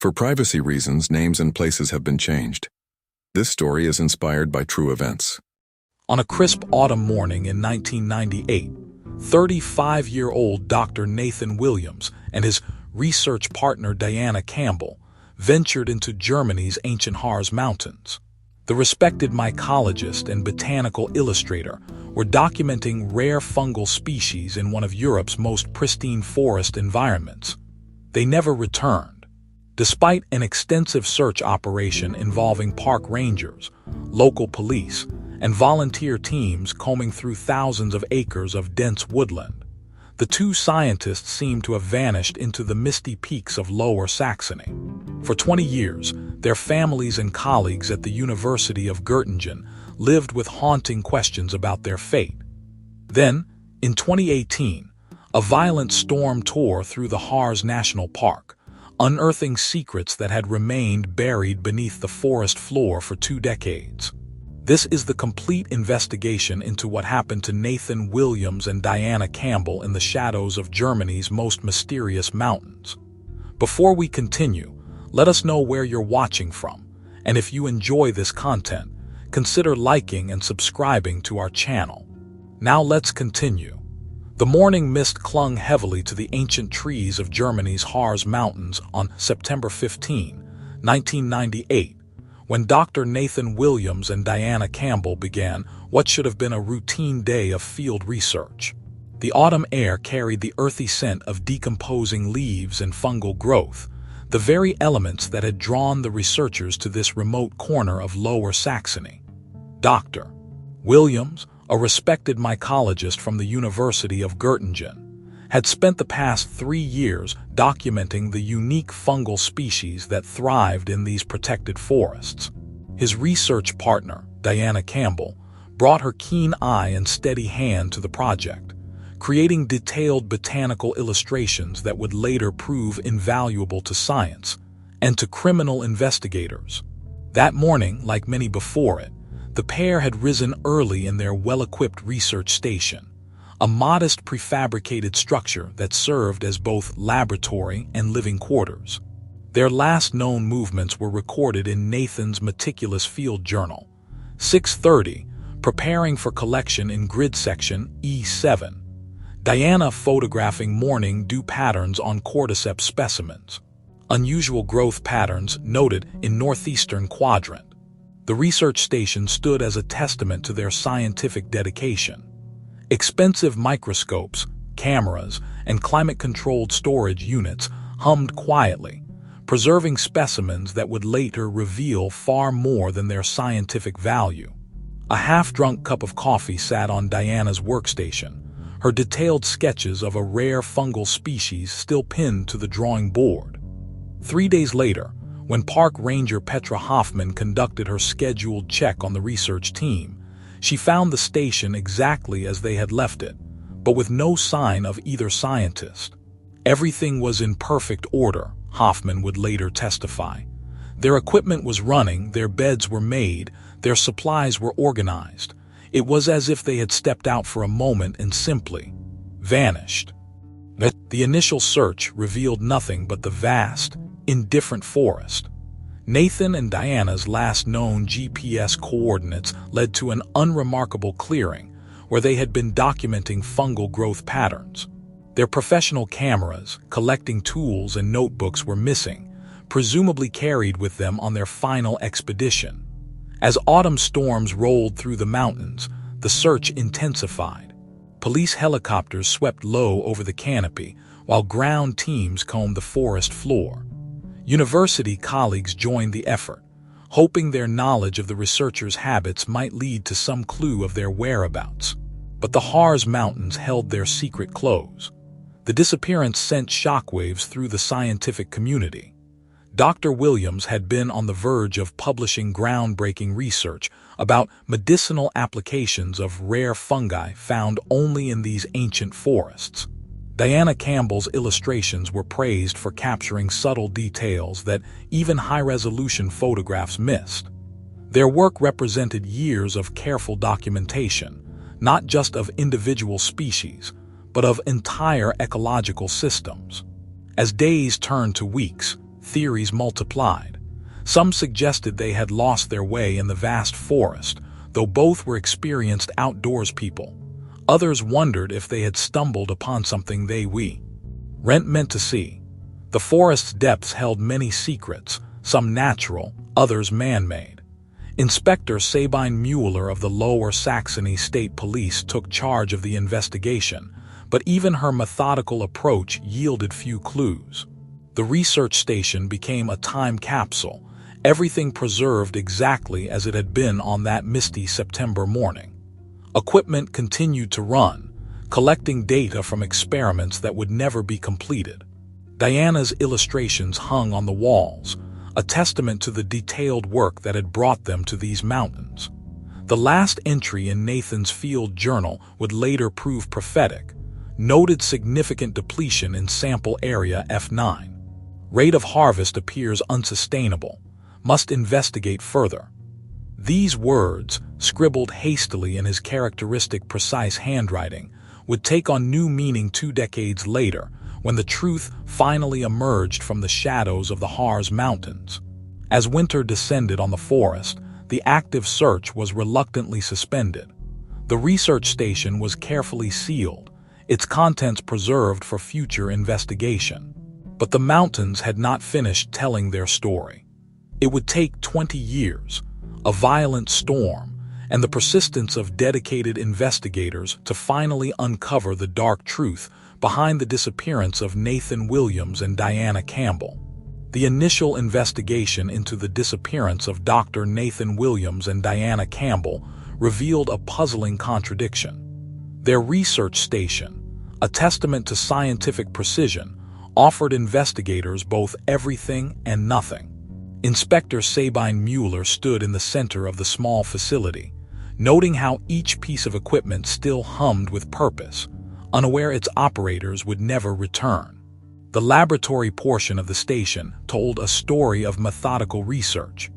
For privacy reasons, names and places have been changed. This story is inspired by true events. On a crisp autumn morning in 1998, 35-year-old Dr. Nathan Williams and his research partner Diana Campbell ventured into Germany's ancient Harz mountains. The respected mycologist and botanical illustrator were documenting rare fungal species in one of Europe's most pristine forest environments. They never returned. Despite an extensive search operation involving park rangers, local police, and volunteer teams combing through thousands of acres of dense woodland, the two scientists seemed to have vanished into the misty peaks of Lower Saxony. For 20 years, their families and colleagues at the University of Göttingen lived with haunting questions about their fate. Then, in 2018, a violent storm tore through the Harz National Park, unearthing secrets that had remained buried beneath the forest floor for 2 decades. This is the complete investigation into what happened to Nathan Williams and Diana Campbell in the shadows of Germany's most mysterious mountains. Before we continue, let us know where you're watching from, and if you enjoy this content, consider liking and subscribing to our channel. Now let's continue. The morning mist clung heavily to the ancient trees of Germany's Harz Mountains on September 15, 1998, when Dr. Nathan Williams and Diana Campbell began what should have been a routine day of field research. The autumn air carried the earthy scent of decomposing leaves and fungal growth, the very elements that had drawn the researchers to this remote corner of Lower Saxony. Dr. Williams, a respected mycologist from the University of Göttingen, had spent the past 3 years documenting the unique fungal species that thrived in these protected forests. His research partner, Diana Campbell, brought her keen eye and steady hand to the project, creating detailed botanical illustrations that would later prove invaluable to science and to criminal investigators. That morning, like many before it, the pair had risen early in their well-equipped research station, a modest prefabricated structure that served as both laboratory and living quarters. Their last known movements were recorded in Nathan's meticulous field journal, 630, preparing for collection in grid section E7. Diana photographing morning dew patterns on cordyceps specimens, unusual growth patterns noted in northeastern quadrant. The research station stood as a testament to their scientific dedication. Expensive microscopes, cameras, and climate-controlled storage units hummed quietly, preserving specimens that would later reveal far more than their scientific value. A half-drunk cup of coffee sat on Diana's workstation, her detailed sketches of a rare fungal species still pinned to the drawing board. 3 days later, when Park Ranger Petra Hoffman conducted her scheduled check on the research team, she found the station exactly as they had left it, but with no sign of either scientist. Everything was in perfect order, Hoffman would later testify. Their equipment was running, their beds were made, their supplies were organized. It was as if they had stepped out for a moment and simply vanished. The initial search revealed nothing but the vast, indifferent forest. Nathan and Diana's last known GPS coordinates led to an unremarkable clearing where they had been documenting fungal growth patterns. Their professional cameras, collecting tools, and notebooks were missing, presumably carried with them on their final expedition. As autumn storms rolled through the mountains, the search intensified. Police helicopters swept low over the canopy, while ground teams combed the forest floor. University colleagues joined the effort, hoping their knowledge of the researchers' habits might lead to some clue of their whereabouts. But the Harz Mountains held their secret close. The disappearance sent shockwaves through the scientific community. Dr. Williams had been on the verge of publishing groundbreaking research about medicinal applications of rare fungi found only in these ancient forests. Diana Campbell's illustrations were praised for capturing subtle details that even high-resolution photographs missed. Their work represented years of careful documentation, not just of individual species, but of entire ecological systems. As days turned to weeks, theories multiplied. Some suggested they had lost their way in the vast forest, though both were experienced outdoors people. Others wondered if they had stumbled upon something we weren't meant to see. The forest's depths held many secrets, some natural, others man-made. Inspector Sabine Mueller of the Lower Saxony State Police took charge of the investigation, but even her methodical approach yielded few clues. The research station became a time capsule, everything preserved exactly as it had been on that misty September morning. Equipment continued to run, collecting data from experiments that would never be completed. Diana's illustrations hung on the walls, a testament to the detailed work that had brought them to these mountains. The last entry in Nathan's field journal would later prove prophetic, noted significant depletion in sample area F9. Rate of harvest appears unsustainable. Must investigate further. These words, scribbled hastily in his characteristic precise handwriting, would take on new meaning 2 decades later, when the truth finally emerged from the shadows of the Harz Mountains. As winter descended on the forest, the active search was reluctantly suspended. The research station was carefully sealed, its contents preserved for future investigation. But the mountains had not finished telling their story. It would take 20 years, a violent storm, and the persistence of dedicated investigators to finally uncover the dark truth behind the disappearance of Nathan Williams and Diana Campbell. The initial investigation into the disappearance of Dr. Nathan Williams and Diana Campbell revealed a puzzling contradiction. Their research station, a testament to scientific precision, offered investigators both everything and nothing. Inspector Sabine Mueller stood in the center of the small facility, noting how each piece of equipment still hummed with purpose, unaware its operators would never return. The laboratory portion of the station told a story of methodical research.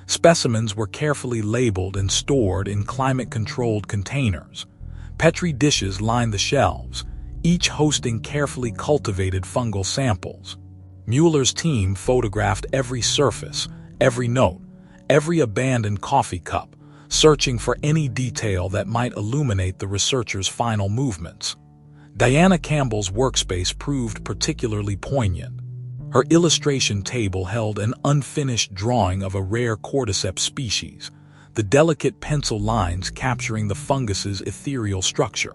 Specimens were carefully labeled and stored in climate-controlled containers. Petri dishes lined the shelves, each hosting carefully cultivated fungal samples. Mueller's team photographed every surface, every note, every abandoned coffee cup, searching for any detail that might illuminate the researchers' final movements. Diana Campbell's workspace proved particularly poignant. Her illustration table held an unfinished drawing of a rare cordyceps species, the delicate pencil lines capturing the fungus's ethereal structure.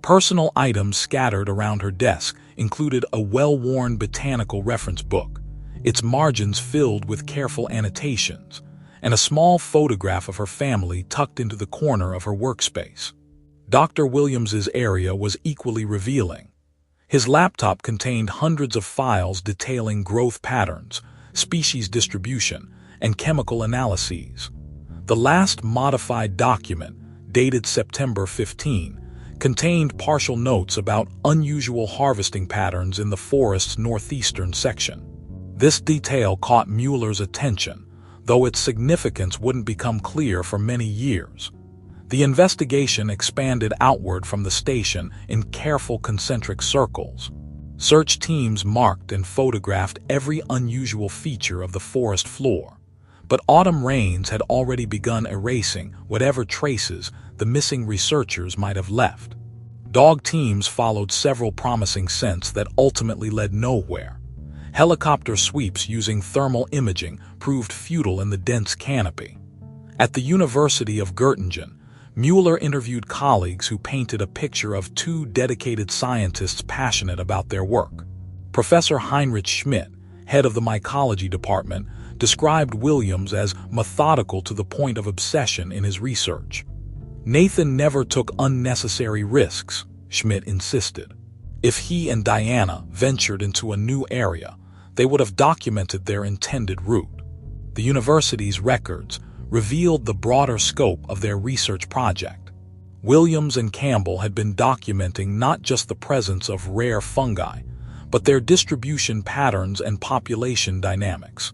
Personal items scattered around her desk included a well-worn botanical reference book, its margins filled with careful annotations, and a small photograph of her family tucked into the corner of her workspace. Dr. Williams's area was equally revealing. His laptop contained hundreds of files detailing growth patterns, species distribution, and chemical analyses. The last modified document, dated September 15, contained partial notes about unusual harvesting patterns in the forest's northeastern section. This detail caught Mueller's attention, though its significance wouldn't become clear for many years. The investigation expanded outward from the station in careful concentric circles. Search teams marked and photographed every unusual feature of the forest floor, but autumn rains had already begun erasing whatever traces the missing researchers might have left. Dog teams followed several promising scents that ultimately led nowhere. Helicopter sweeps using thermal imaging proved futile in the dense canopy. At the University of Göttingen, Mueller interviewed colleagues who painted a picture of 2 dedicated scientists passionate about their work. Professor Heinrich Schmidt, head of the mycology department, described Williams as methodical to the point of obsession in his research. Nathan never took unnecessary risks, Schmidt insisted. If he and Diana ventured into a new area, they would have documented their intended route. The university's records revealed the broader scope of their research project. Williams and Campbell had been documenting not just the presence of rare fungi, but their distribution patterns and population dynamics.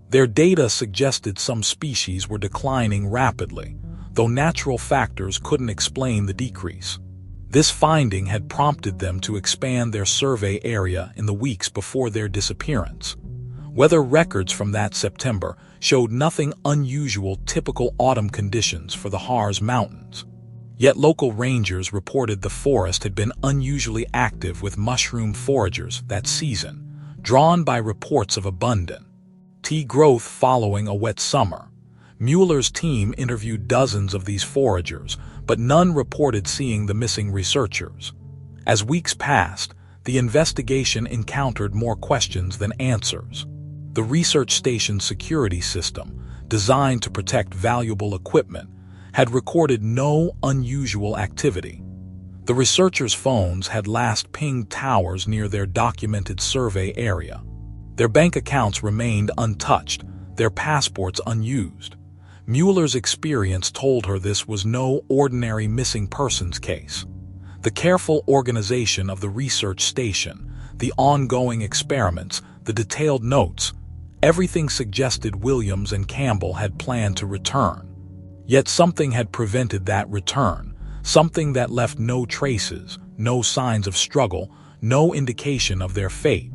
Their data suggested some species were declining rapidly, though natural factors couldn't explain the decrease. This finding had prompted them to expand their survey area in the weeks before their disappearance. Weather records from that September showed nothing unusual, typical autumn conditions for the Harz Mountains. Yet local rangers reported the forest had been unusually active with mushroom foragers that season, drawn by reports of abundant tea growth following a wet summer. Mueller's team interviewed dozens of these foragers, but none reported seeing the missing researchers. As weeks passed, the investigation encountered more questions than answers. The research station's security system, designed to protect valuable equipment, had recorded no unusual activity. The researchers' phones had last pinged towers near their documented survey area. Their bank accounts remained untouched, their passports unused. Mueller's experience told her this was no ordinary missing persons case. The careful organization of the research station, the ongoing experiments, the detailed notes, everything suggested Williams and Campbell had planned to return. Yet something had prevented that return, something that left no traces, no signs of struggle, no indication of their fate.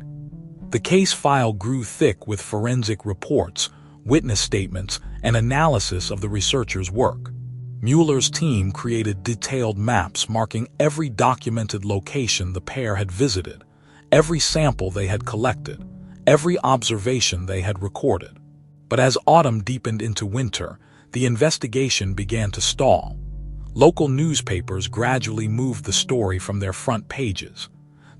The case file grew thick with forensic reports, witness statements, and analysis of the researchers' work. Mueller's team created detailed maps marking every documented location the pair had visited, every sample they had collected, every observation they had recorded. But as autumn deepened into winter, the investigation began to stall. Local newspapers gradually moved the story from their front pages.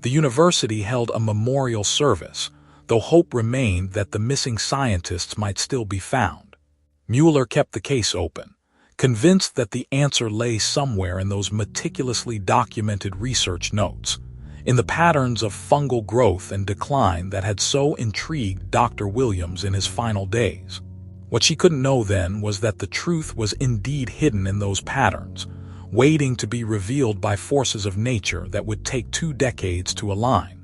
The university held a memorial service, though hope remained that the missing scientists might still be found. Mueller kept the case open, convinced that the answer lay somewhere in those meticulously documented research notes, in the patterns of fungal growth and decline that had so intrigued Dr. Williams in his final days. What she couldn't know then was that the truth was indeed hidden in those patterns, waiting to be revealed by forces of nature that would take 2 decades to align.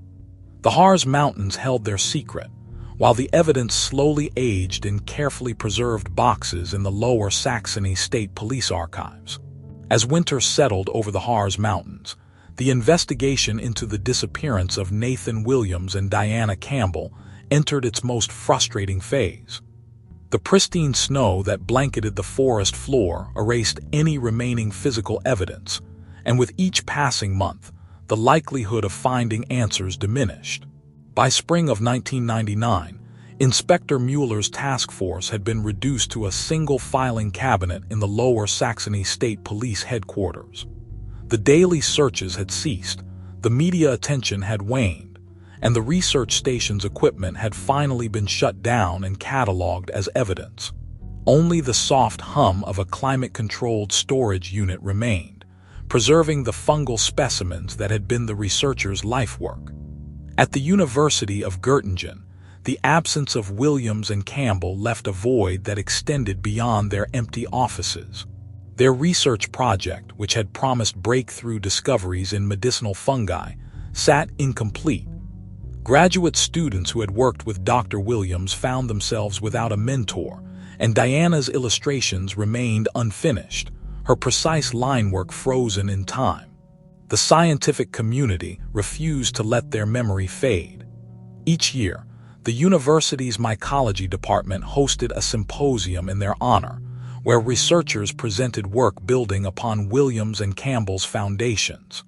The Harz Mountains held their secret, while the evidence slowly aged in carefully preserved boxes in the Lower Saxony State Police Archives. As winter settled over the Harz Mountains, the investigation into the disappearance of Nathan Williams and Diana Campbell entered its most frustrating phase. The pristine snow that blanketed the forest floor erased any remaining physical evidence, and with each passing month, the likelihood of finding answers diminished. By spring of 1999, Inspector Mueller's task force had been reduced to a single filing cabinet in the Lower Saxony State Police headquarters. The daily searches had ceased, the media attention had waned, and the research station's equipment had finally been shut down and catalogued as evidence. Only the soft hum of a climate-controlled storage unit remained, preserving the fungal specimens that had been the researchers' lifework. At the University of Göttingen, the absence of Williams and Campbell left a void that extended beyond their empty offices. Their research project, which had promised breakthrough discoveries in medicinal fungi, sat incomplete. Graduate students who had worked with Dr. Williams found themselves without a mentor, and Diana's illustrations remained unfinished, her precise line work frozen in time. The scientific community refused to let their memory fade. Each year, the university's mycology department hosted a symposium in their honor, where researchers presented work building upon Williams and Campbell's foundations.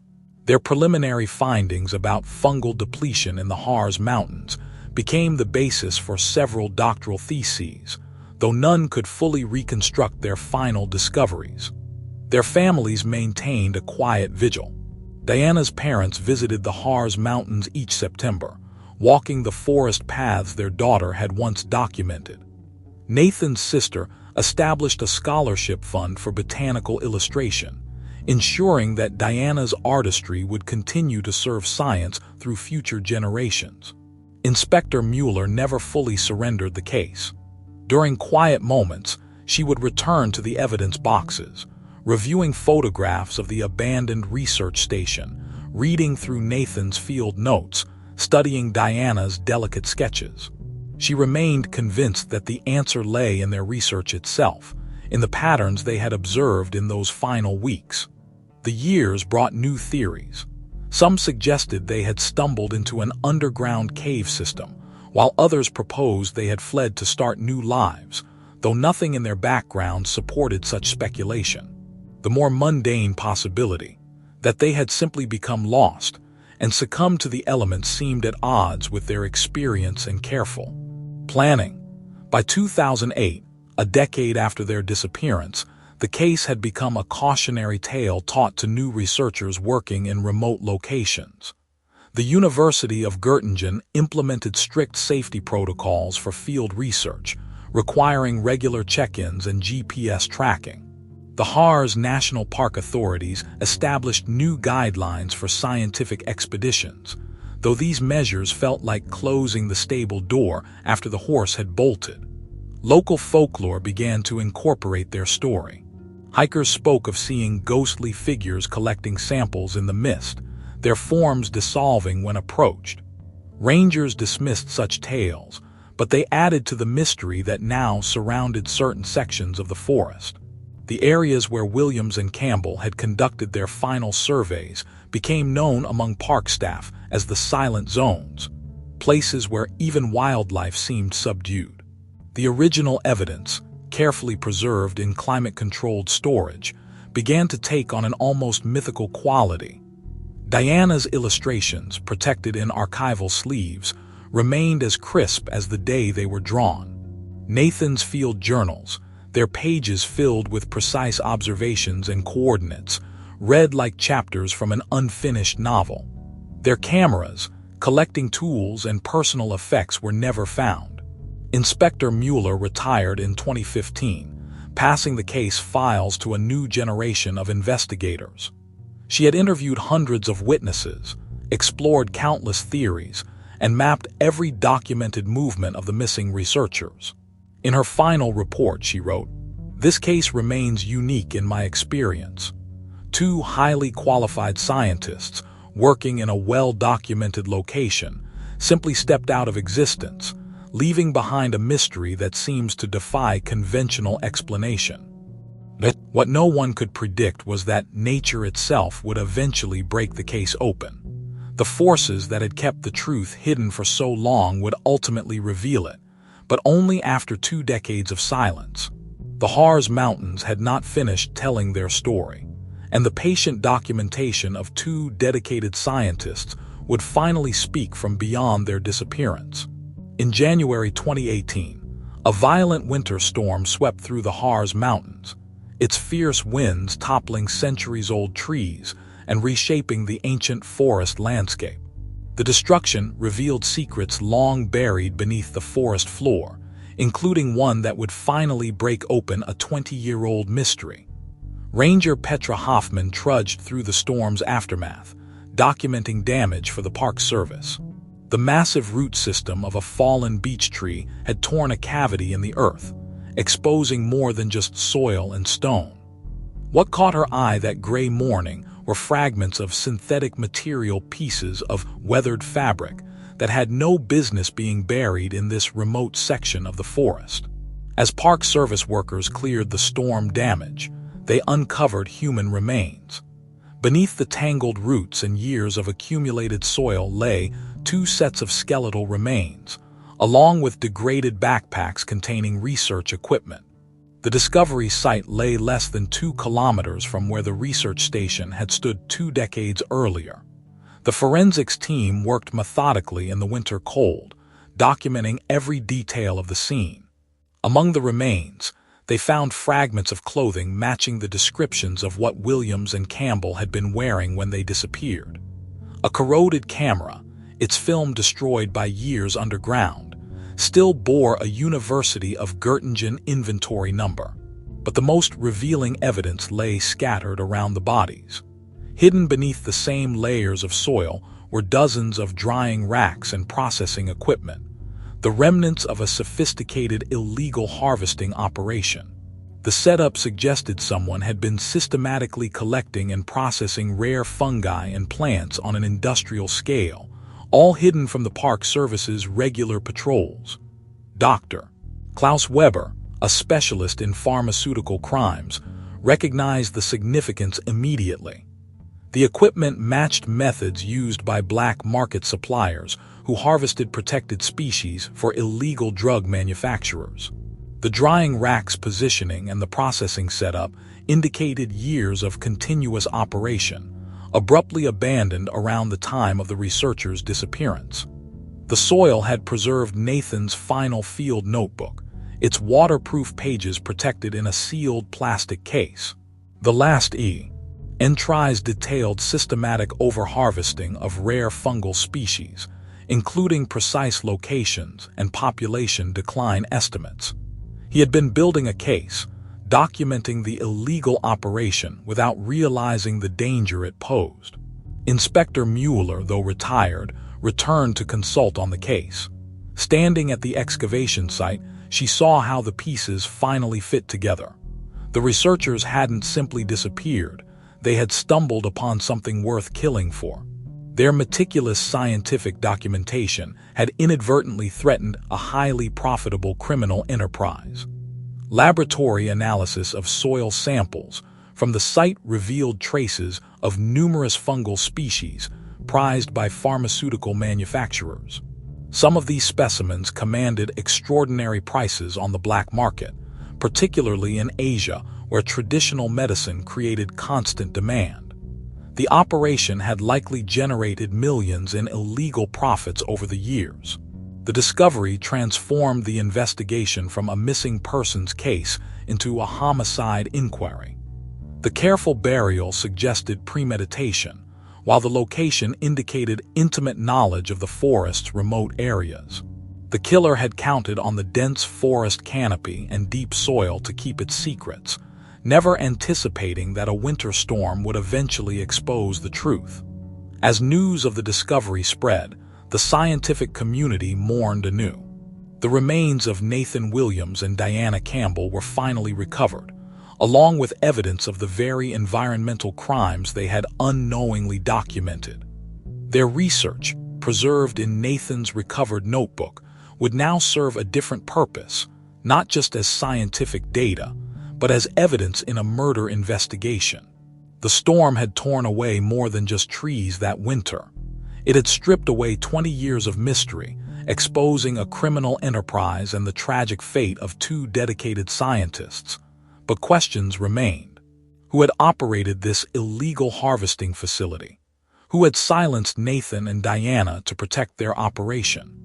Their preliminary findings about fungal depletion in the Harz Mountains became the basis for several doctoral theses, though none could fully reconstruct their final discoveries. Their families maintained a quiet vigil. Diana's parents visited the Harz Mountains each September, walking the forest paths their daughter had once documented. Nathan's sister established a scholarship fund for botanical illustration, ensuring that Diana's artistry would continue to serve science through future generations. Inspector Mueller never fully surrendered the case. During quiet moments, she would return to the evidence boxes, reviewing photographs of the abandoned research station, reading through Nathan's field notes, studying Diana's delicate sketches. She remained convinced that the answer lay in their research itself, in the patterns they had observed in those final weeks. The years brought new theories. Some suggested they had stumbled into an underground cave system, while others proposed they had fled to start new lives, though nothing in their background supported such speculation. The more mundane possibility, that they had simply become lost and succumbed to the elements, seemed at odds with their experience and careful planning. By 2008, a decade after their disappearance, the case had become a cautionary tale taught to new researchers working in remote locations. The University of Göttingen implemented strict safety protocols for field research, requiring regular check-ins and GPS tracking. The Harz National Park authorities established new guidelines for scientific expeditions, though these measures felt like closing the stable door after the horse had bolted. Local folklore began to incorporate their story. Hikers spoke of seeing ghostly figures collecting samples in the mist, their forms dissolving when approached. Rangers dismissed such tales, but they added to the mystery that now surrounded certain sections of the forest. The areas where Williams and Campbell had conducted their final surveys became known among park staff as the silent zones, places where even wildlife seemed subdued. The original evidence, carefully preserved in climate-controlled storage, began to take on an almost mythical quality. Diana's illustrations, protected in archival sleeves, remained as crisp as the day they were drawn. Nathan's field journals, their pages filled with precise observations and coordinates, read like chapters from an unfinished novel. Their cameras, collecting tools and personal effects were never found. Inspector Mueller retired in 2015, passing the case files to a new generation of investigators. She had interviewed hundreds of witnesses, explored countless theories, and mapped every documented movement of the missing researchers. In her final report, she wrote, "This case remains unique in my experience. Two highly qualified scientists, working in a well-documented location, simply stepped out of existence, leaving behind a mystery that seems to defy conventional explanation." What no one could predict was that nature itself would eventually break the case open. The forces that had kept the truth hidden for so long would ultimately reveal it, but only after 2 decades of silence. The Harz Mountains had not finished telling their story, and the patient documentation of 2 dedicated scientists would finally speak from beyond their disappearance. In January 2018, a violent winter storm swept through the Harz Mountains, its fierce winds toppling centuries-old trees and reshaping the ancient forest landscape. The destruction revealed secrets long buried beneath the forest floor, including one that would finally break open a 20-year-old mystery. Ranger Petra Hoffman trudged through the storm's aftermath, documenting damage for the Park Service. The massive root system of a fallen beech tree had torn a cavity in the earth, exposing more than just soil and stone. What caught her eye that gray morning were fragments of synthetic material, pieces of weathered fabric that had no business being buried in this remote section of the forest. As Park Service workers cleared the storm damage, they uncovered human remains. Beneath the tangled roots and years of accumulated soil lay 2 sets of skeletal remains, along with degraded backpacks containing research equipment. The discovery site lay less than 2 kilometers from where the research station had stood 2 decades earlier. The forensics team worked methodically in the winter cold, documenting every detail of the scene. Among the remains, they found fragments of clothing matching the descriptions of what Williams and Campbell had been wearing when they disappeared. A corroded camera, its film destroyed by years underground, still bore a University of Göttingen inventory number. But the most revealing evidence lay scattered around the bodies. Hidden beneath the same layers of soil were dozens of drying racks and processing equipment, the remnants of a sophisticated illegal harvesting operation. The setup suggested someone had been systematically collecting and processing rare fungi and plants on an industrial scale, all hidden from the Park Service's regular patrols. Dr. Klaus Weber, a specialist in pharmaceutical crimes, recognized the significance immediately. The equipment matched methods used by black market suppliers, who harvested protected species for illegal drug manufacturers. The drying rack's positioning and the processing setup indicated years of continuous operation, abruptly abandoned around the time of the researchers' disappearance. The soil had preserved Nathan's final field notebook, its waterproof pages protected in a sealed plastic case. The last entries detailed systematic overharvesting of rare fungal species, including precise locations and population decline estimates. He had been building a case, documenting the illegal operation without realizing the danger it posed. Inspector Mueller, though retired, returned to consult on the case. Standing at the excavation site, she saw how the pieces finally fit together. The researchers hadn't simply disappeared, they had stumbled upon something worth killing for. Their meticulous scientific documentation had inadvertently threatened a highly profitable criminal enterprise. Laboratory analysis of soil samples from the site revealed traces of numerous fungal species prized by pharmaceutical manufacturers. Some of these specimens commanded extraordinary prices on the black market, particularly in Asia, where traditional medicine created constant demand. The operation had likely generated millions in illegal profits over the years. The discovery transformed the investigation from a missing persons case into a homicide inquiry. The careful burial suggested premeditation, while the location indicated intimate knowledge of the forest's remote areas. The killer had counted on the dense forest canopy and deep soil to keep its secrets, never anticipating that a winter storm would eventually expose the truth. As news of the discovery spread, the scientific community mourned anew. The remains of Nathan Williams and Diana Campbell were finally recovered, along with evidence of the very environmental crimes they had unknowingly documented. Their research, preserved in Nathan's recovered notebook, would now serve a different purpose, not just as scientific data, but as evidence in a murder investigation. The storm had torn away more than just trees that winter. It had stripped away 20 years of mystery, exposing a criminal enterprise and the tragic fate of two dedicated scientists. But questions remained. Who had operated this illegal harvesting facility? Who had silenced Nathan and Diana to protect their operation?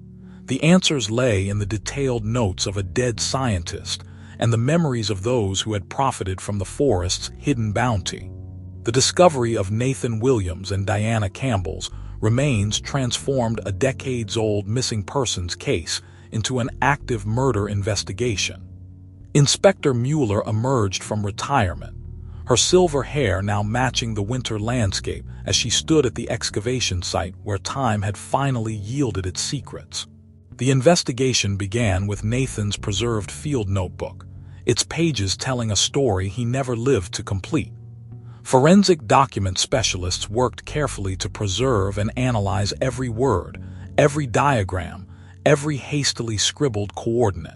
The answers lay in the detailed notes of a dead scientist and the memories of those who had profited from the forest's hidden bounty. The discovery of Nathan Williams and Diana Campbell's remains transformed a decades-old missing persons case into an active murder investigation. Inspector Mueller emerged from retirement, her silver hair now matching the winter landscape as she stood at the excavation site where time had finally yielded its secrets. The investigation began with Nathan's preserved field notebook, its pages telling a story he never lived to complete. Forensic document specialists worked carefully to preserve and analyze every word, every diagram, every hastily scribbled coordinate.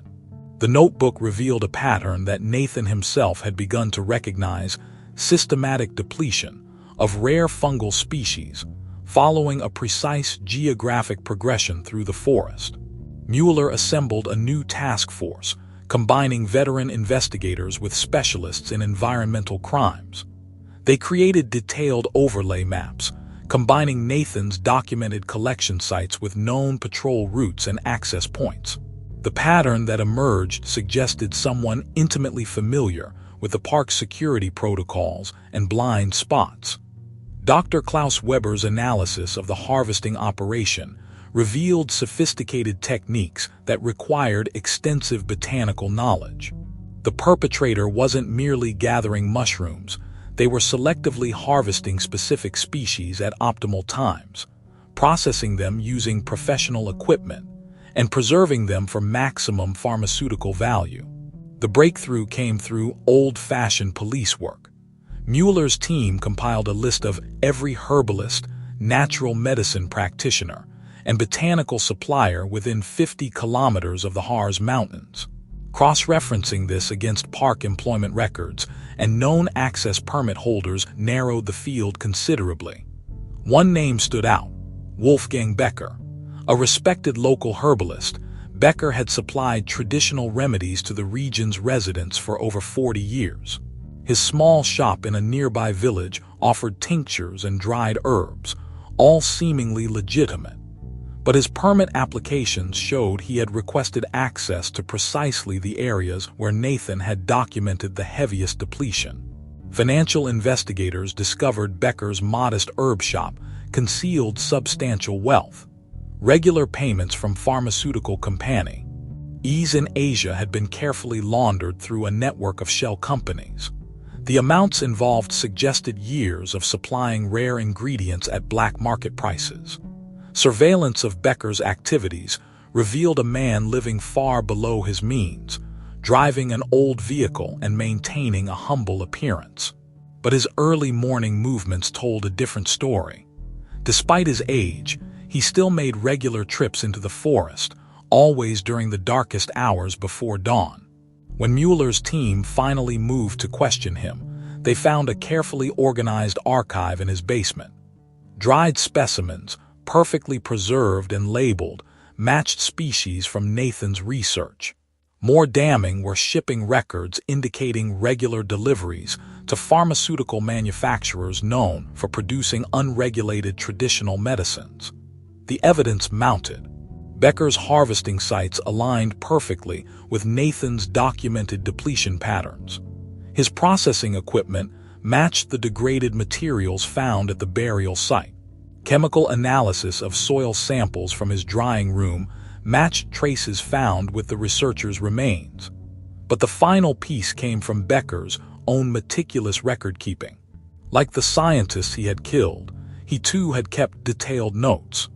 The notebook revealed a pattern that Nathan himself had begun to recognize: systematic depletion of rare fungal species, following a precise geographic progression through the forest. Mueller assembled a new task force, combining veteran investigators with specialists in environmental crimes. They created detailed overlay maps, combining Nathan's documented collection sites with known patrol routes and access points. The pattern that emerged suggested someone intimately familiar with the park's security protocols and blind spots. Dr. Klaus Weber's analysis of the harvesting operation revealed sophisticated techniques that required extensive botanical knowledge. The perpetrator wasn't merely gathering mushrooms, they were selectively harvesting specific species at optimal times, processing them using professional equipment, and preserving them for maximum pharmaceutical value. The breakthrough came through old-fashioned police work. Mueller's team compiled a list of every herbalist, natural medicine practitioner, and botanical supplier within 50 kilometers of the Harz Mountains. Cross-referencing this against park employment records and known access permit holders narrowed the field considerably. One name stood out: Wolfgang Becker, A respected local herbalist, Becker had supplied traditional remedies to the region's residents for over 40 years. His small shop in a nearby village offered tinctures and dried herbs, all seemingly legitimate. But his permit applications showed he had requested access to precisely the areas where Nathan had documented the heaviest depletion. Financial investigators discovered Becker's modest herb shop concealed substantial wealth. Regular payments from pharmaceutical companies in Asia had been carefully laundered through a network of shell companies. The amounts involved suggested years of supplying rare ingredients at black market prices. Surveillance of Becker's activities revealed a man living far below his means, driving an old vehicle and maintaining a humble appearance. But his early morning movements told a different story. Despite his age, he still made regular trips into the forest, always during the darkest hours before dawn. When Mueller's team finally moved to question him, they found a carefully organized archive in his basement. Dried specimens, perfectly preserved and labeled, matched species from Nathan's research. More damning were shipping records indicating regular deliveries to pharmaceutical manufacturers known for producing unregulated traditional medicines. The evidence mounted. Becker's harvesting sites aligned perfectly with Nathan's documented depletion patterns. His processing equipment matched the degraded materials found at the burial site. Chemical analysis of soil samples from his drying room matched traces found with the researchers' remains. But the final piece came from Becker's own meticulous record-keeping. Like the scientists he had killed, he too had kept detailed notes.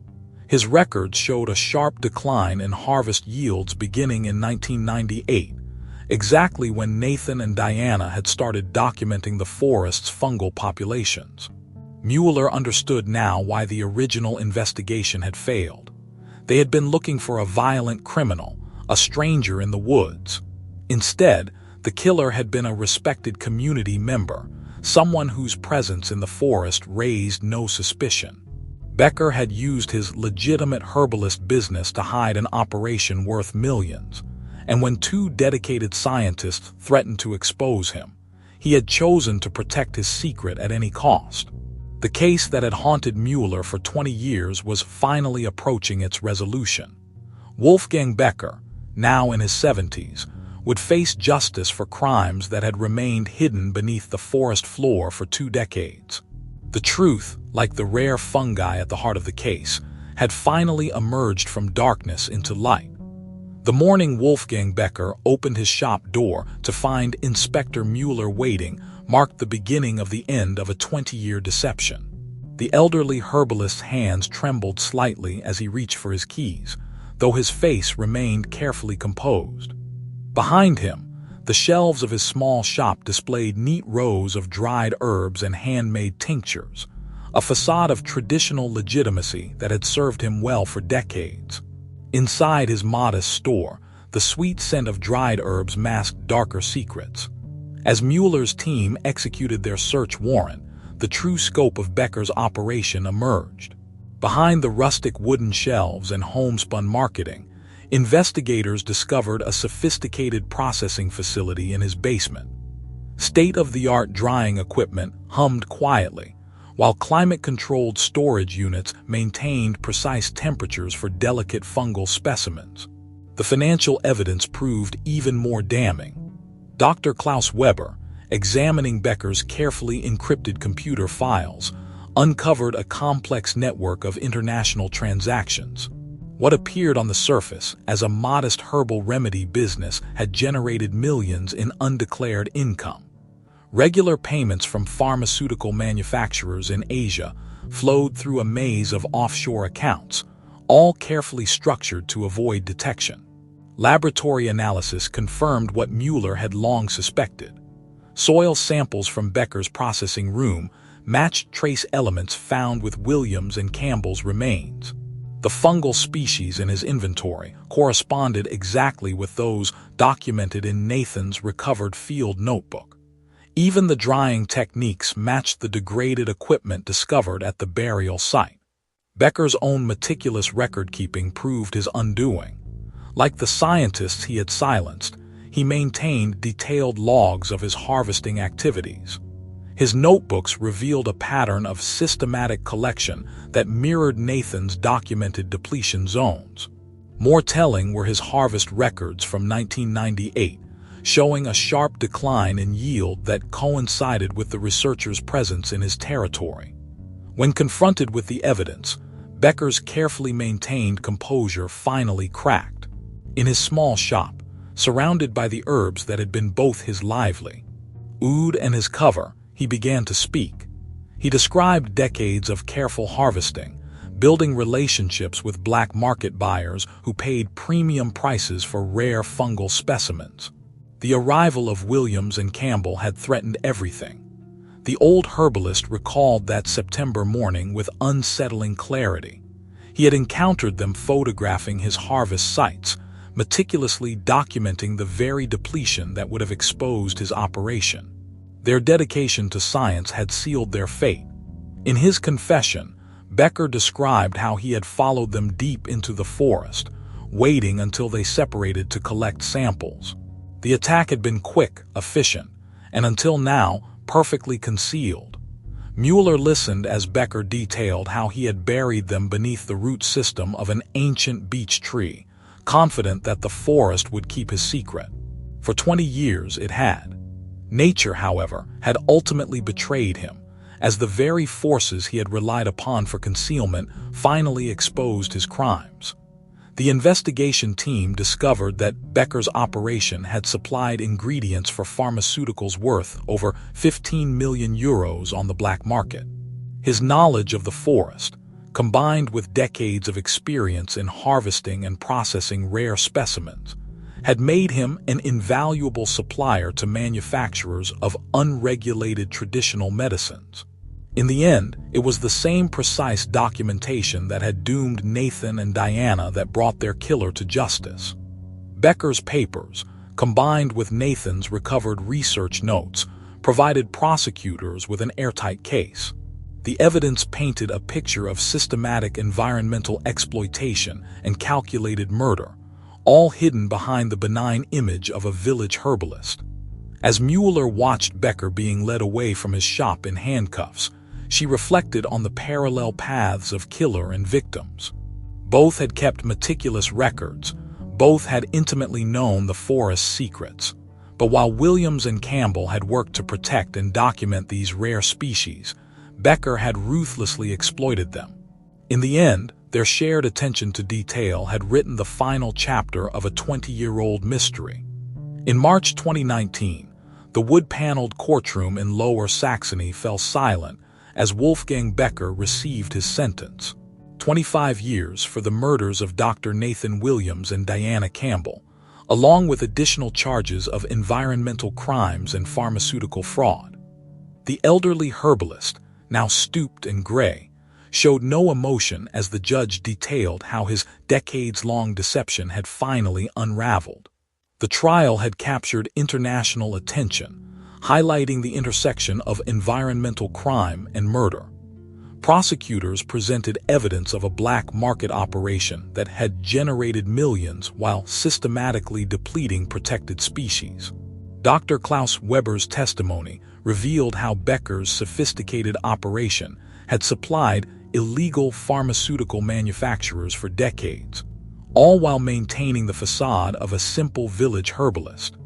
His records showed a sharp decline in harvest yields beginning in 1998, exactly when Nathan and Diana had started documenting the forest's fungal populations. Mueller understood now why the original investigation had failed. They had been looking for a violent criminal, a stranger in the woods. Instead, the killer had been a respected community member, someone whose presence in the forest raised no suspicion. Becker had used his legitimate herbalist business to hide an operation worth millions, and when two dedicated scientists threatened to expose him, he had chosen to protect his secret at any cost. The case that had haunted Mueller for 20 years was finally approaching its resolution. Wolfgang Becker, now in his 70s, would face justice for crimes that had remained hidden beneath the forest floor for 2 decades. The truth, like the rare fungi at the heart of the case, had finally emerged from darkness into light. The morning Wolfgang Becker opened his shop door to find Inspector Mueller waiting marked the beginning of the end of a 20-year deception. The elderly herbalist's hands trembled slightly as he reached for his keys, though his face remained carefully composed. Behind him, the shelves of his small shop displayed neat rows of dried herbs and handmade tinctures, a facade of traditional legitimacy that had served him well for decades. Inside his modest store, the sweet scent of dried herbs masked darker secrets. As Mueller's team executed their search warrant, the true scope of Becker's operation emerged. Behind the rustic wooden shelves and homespun marketing, investigators discovered a sophisticated processing facility in his basement. State-of-the-art drying equipment hummed quietly, while climate-controlled storage units maintained precise temperatures for delicate fungal specimens. The financial evidence proved even more damning. Dr. Klaus Weber, examining Becker's carefully encrypted computer files, uncovered a complex network of international transactions. What appeared on the surface as a modest herbal remedy business had generated millions in undeclared income. Regular payments from pharmaceutical manufacturers in Asia flowed through a maze of offshore accounts, all carefully structured to avoid detection. Laboratory analysis confirmed what Mueller had long suspected. Soil samples from Becker's processing room matched trace elements found with Williams and Campbell's remains. The fungal species in his inventory corresponded exactly with those documented in Nathan's recovered field notebook. Even the drying techniques matched the degraded equipment discovered at the burial site. Becker's own meticulous record-keeping proved his undoing. Like the scientists he had silenced, he maintained detailed logs of his harvesting activities. His notebooks revealed a pattern of systematic collection that mirrored Nathan's documented depletion zones. More telling were his harvest records from 1998, showing a sharp decline in yield that coincided with the researcher's presence in his territory. When confronted with the evidence, Becker's carefully maintained composure finally cracked. In his small shop, surrounded by the herbs that had been both his livelihood and his cover, he began to speak. He described decades of careful harvesting, building relationships with black market buyers who paid premium prices for rare fungal specimens. The arrival of Williams and Campbell had threatened everything. The old herbalist recalled that September morning with unsettling clarity. He had encountered them photographing his harvest sites, meticulously documenting the very depletion that would have exposed his operation. Their dedication to science had sealed their fate. In his confession, Becker described how he had followed them deep into the forest, waiting until they separated to collect samples. The attack had been quick, efficient, and until now, perfectly concealed. Mueller listened as Becker detailed how he had buried them beneath the root system of an ancient beech tree, confident that the forest would keep his secret. For 20 years it had. Nature, however, had ultimately betrayed him, as the very forces he had relied upon for concealment finally exposed his crimes. The investigation team discovered that Becker's operation had supplied ingredients for pharmaceuticals worth over 15 million euros on the black market. His knowledge of the forest, combined with decades of experience in harvesting and processing rare specimens, had made him an invaluable supplier to manufacturers of unregulated traditional medicines. In the end, it was the same precise documentation that had doomed Nathan and Diana that brought their killer to justice. Becker's papers, combined with Nathan's recovered research notes, provided prosecutors with an airtight case. The evidence painted a picture of systematic environmental exploitation and calculated murder, all hidden behind the benign image of a village herbalist. As Mueller watched Becker being led away from his shop in handcuffs, she reflected on the parallel paths of killer and victims. Both had kept meticulous records, both had intimately known the forest's secrets. But while Williams and Campbell had worked to protect and document these rare species, Becker had ruthlessly exploited them. In the end, their shared attention to detail had written the final chapter of a 20-year-old mystery. In March 2019, the wood-paneled courtroom in Lower Saxony fell silent as Wolfgang Becker received his sentence. 25 years for the murders of Dr. Nathan Williams and Diana Campbell, along with additional charges of environmental crimes and pharmaceutical fraud. The elderly herbalist, now stooped and gray, showed no emotion as the judge detailed how his decades-long deception had finally unraveled. The trial had captured international attention, highlighting the intersection of environmental crime and murder. Prosecutors presented evidence of a black market operation that had generated millions while systematically depleting protected species. Dr. Klaus Weber's testimony revealed how Becker's sophisticated operation had supplied illegal pharmaceutical manufacturers for decades, all while maintaining the facade of a simple village herbalist.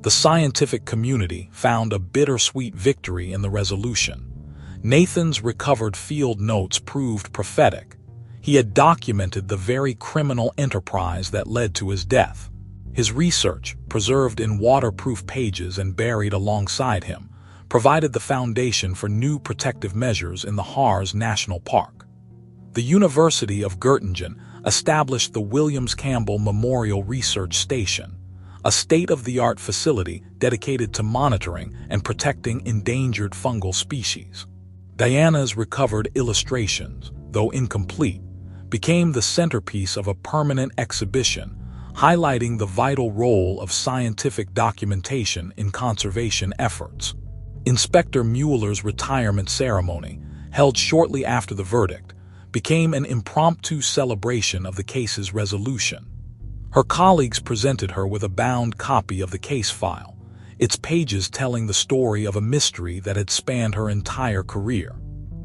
The scientific community found a bittersweet victory in the resolution. Nathan's recovered field notes proved prophetic. He had documented the very criminal enterprise that led to his death. His research, preserved in waterproof pages and buried alongside him, provided the foundation for new protective measures in the Harz National Park. The University of Göttingen established the Williams Campbell Memorial Research Station, a state-of-the-art facility dedicated to monitoring and protecting endangered fungal species. Diana's recovered illustrations, though incomplete, became the centerpiece of a permanent exhibition, highlighting the vital role of scientific documentation in conservation efforts. Inspector Mueller's retirement ceremony, held shortly after the verdict, became an impromptu celebration of the case's resolution. Her colleagues presented her with a bound copy of the case file, its pages telling the story of a mystery that had spanned her entire career.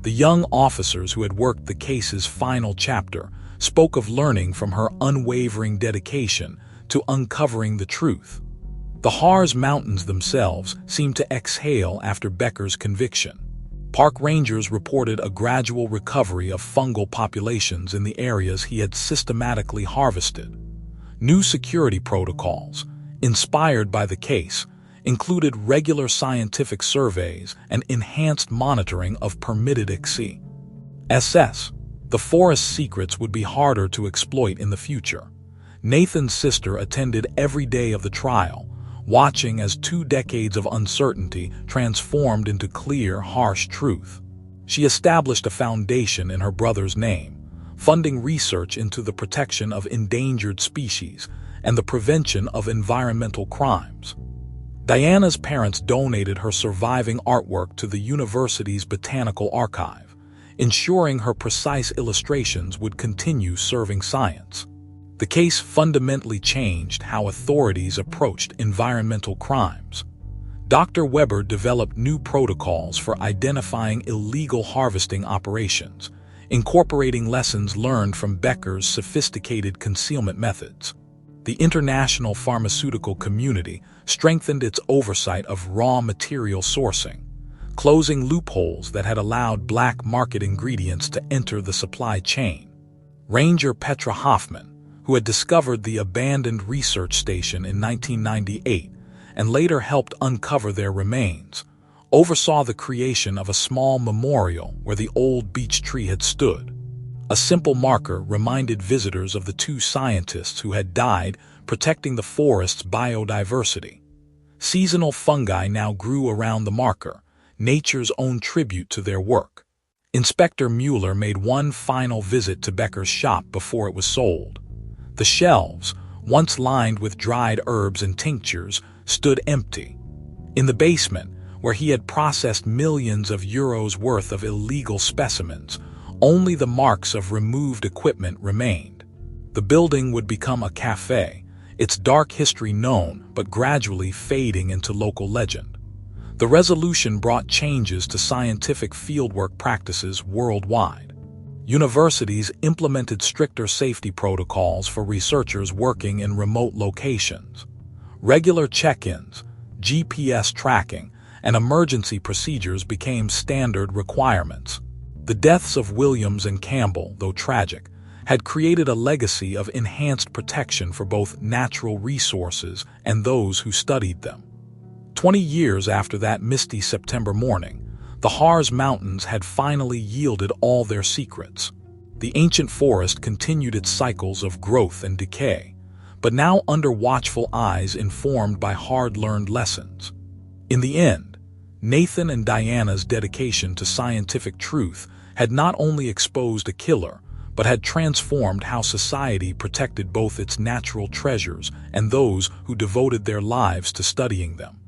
The young officers who had worked the case's final chapter spoke of learning from her unwavering dedication to uncovering the truth. The Harz Mountains themselves seemed to exhale after Becker's conviction. Park rangers reported a gradual recovery of fungal populations in the areas he had systematically harvested. New security protocols, inspired by the case, included regular scientific surveys and enhanced monitoring of permitted XCSS. The forest's secrets would be harder to exploit in the future. Nathan's sister attended every day of the trial, watching as 2 decades of uncertainty transformed into clear, harsh truth. She established a foundation in her brother's name, funding research into the protection of endangered species and the prevention of environmental crimes. Diana's parents donated her surviving artwork to the university's botanical archive, ensuring her precise illustrations would continue serving science. The case fundamentally changed how authorities approached environmental crimes. Dr. Weber developed new protocols for identifying illegal harvesting operations, incorporating lessons learned from Becker's sophisticated concealment methods. The international pharmaceutical community strengthened its oversight of raw material sourcing, closing loopholes that had allowed black market ingredients to enter the supply chain. Ranger Petra Hoffman, who had discovered the abandoned research station in 1998 and later helped uncover their remains, oversaw the creation of a small memorial where the old beech tree had stood. A simple marker reminded visitors of the 2 scientists who had died protecting the forest's biodiversity. Seasonal fungi now grew around the marker, nature's own tribute to their work. Inspector Mueller made one final visit to Becker's shop before it was sold. The shelves, once lined with dried herbs and tinctures, stood empty. In the basement, where he had processed millions of euros worth of illegal specimens, only the marks of removed equipment remained. The building would become a cafe, its dark history known but gradually fading into local legend. The resolution brought changes to scientific fieldwork practices worldwide. Universities implemented stricter safety protocols for researchers working in remote locations. Regular check-ins, GPS tracking, and emergency procedures became standard requirements. The deaths of Williams and Campbell, though tragic, had created a legacy of enhanced protection for both natural resources and those who studied them. 20 years after that misty September morning, the Harz Mountains had finally yielded all their secrets. The ancient forest continued its cycles of growth and decay, but now under watchful eyes informed by hard-learned lessons. In the end, Nathan and Diana's dedication to scientific truth had not only exposed a killer, but had transformed how society protected both its natural treasures and those who devoted their lives to studying them.